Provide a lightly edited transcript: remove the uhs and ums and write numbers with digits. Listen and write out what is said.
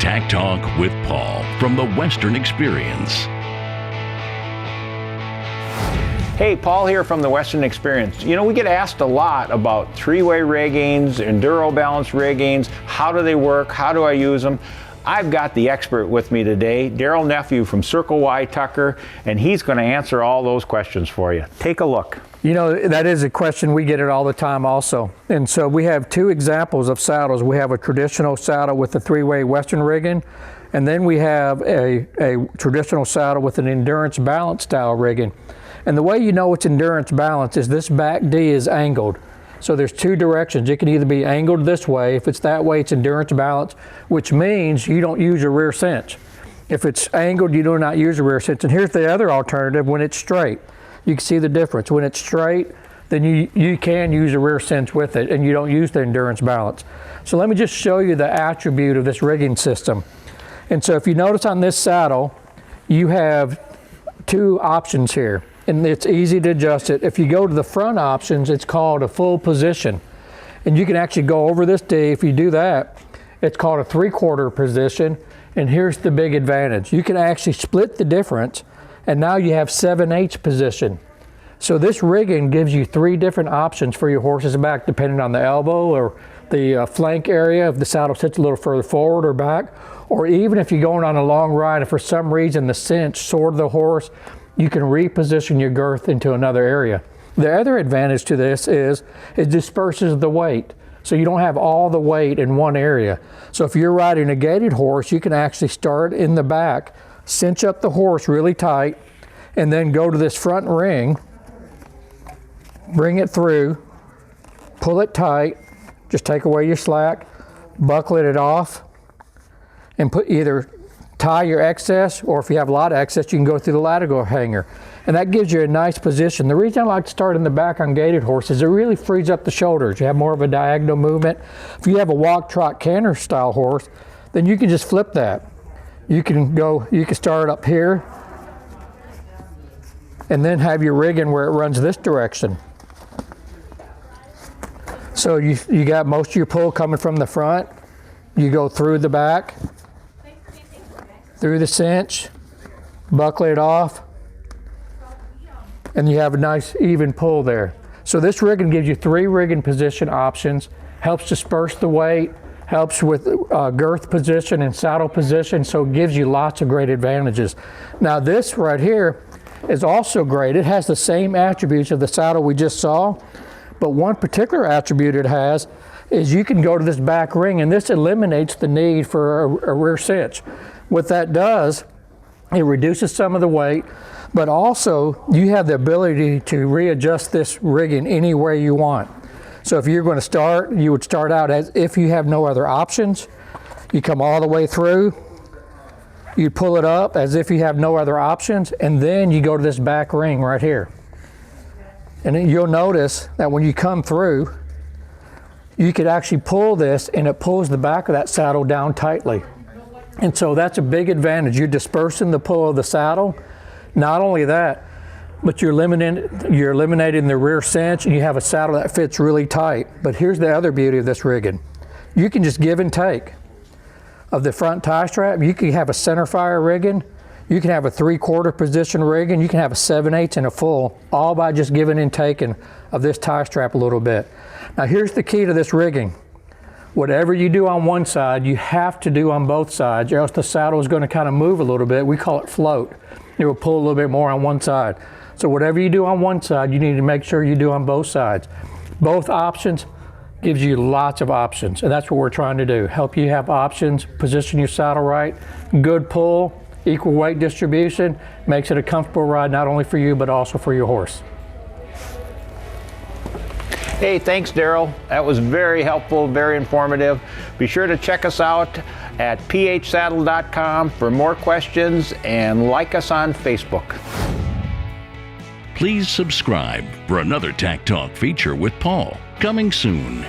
Tack Talk with Paul from the Western Experience. Hey, Paul here from the Western Experience. You know, we get asked a lot about three-way riggings, Enduro Ballanced Riggings, how do they work, how do I use them? I've got the expert with me today, Darrell Nephew from Circle Y Tucker, and he's going to answer all those questions for you. Take a look. You know, that is a question, we get it all the time also. And so we have two examples of saddles. We have a traditional saddle with a three-way Western rigging, and then we have a traditional saddle with an endurance balance style rigging. And the way you know it's endurance balance is this back D is angled. So there's two directions. It can either be angled this way. If it's that way, it's endurance balance, which means you don't use your rear cinch. If it's angled, you do not use your rear cinch. And here's the other alternative when it's straight. You can see the difference. When it's straight, then you can use a rear cinch with it and you don't use the endurance balance. So let me just show you the attribute of this rigging system. And so if you notice on this saddle, you have two options here. And it's easy to adjust it. If you go to the front options, it's called a full position. And you can actually go over this D. If you do that, it's called a 3/4 position. And here's the big advantage. You can actually split the difference, and now you have 7/8 position. So this rigging gives you three different options for your horse's back, depending on the elbow or the flank area, if the saddle sits a little further forward or back, or even if you're going on a long ride and for some reason the cinch soared the horse, you can reposition your girth into another area. The other advantage to this is it disperses the weight. So you don't have all the weight in one area. So if you're riding a gaited horse, you can actually start in the back, cinch up the horse really tight, and then go to this front ring, bring it through, pull it tight, just take away your slack, buckle it off, and put either tie your excess, or if you have a lot of excess, you can go through the latigo hanger. And that gives you a nice position. The reason I like to start in the back on gaited horses, it really frees up the shoulders. You have more of a diagonal movement. If you have a walk, trot, canter style horse, then you can just flip that. You can start up here, and then have your rigging where it runs this direction. So you got most of your pull coming from the front. You go through the back, through the cinch, buckle it off, and you have a nice even pull there. So this rigging gives you three rigging position options, helps disperse the weight, helps with girth position and saddle position, so it gives you lots of great advantages. Now this right here is also great. It has the same attributes of the saddle we just saw, but one particular attribute it has is you can go to this back ring, and this eliminates the need for a rear cinch. What that does, it reduces some of the weight, but also you have the ability to readjust this rigging any way you want. So if you're going to start, you would start out as if you have no other options. You come all the way through, you pull it up as if you have no other options, and then you go to this back ring right here. And then you'll notice that when you come through, you could actually pull this, and it pulls the back of that saddle down tightly. And so that's a big advantage. You're dispersing the pull of the saddle. Not only that, but you're eliminating the rear cinch, and you have a saddle that fits really tight. But here's the other beauty of this rigging. You can just give and take. Of the front tie strap, you can have a center fire rigging, you can have a 3/4 position rigging, you can have a 7/8 and a full, all by just giving and taking of this tie strap a little bit. Now here's the key to this rigging. Whatever you do on one side, you have to do on both sides, or else the saddle is going to kind of move a little bit. We call it float. It will pull a little bit more on one side. So whatever you do on one side, you need to make sure you do on both sides. Both options gives you lots of options, and that's what we're trying to do. Help you have options, position your saddle right, good pull, equal weight distribution, makes it a comfortable ride not only for you, but also for your horse. Hey, thanks, Darrell. That was very helpful, very informative. Be sure to check us out at phsaddle.com for more questions, and like us on Facebook. Please subscribe for another Tack Talk feature with Paul, coming soon.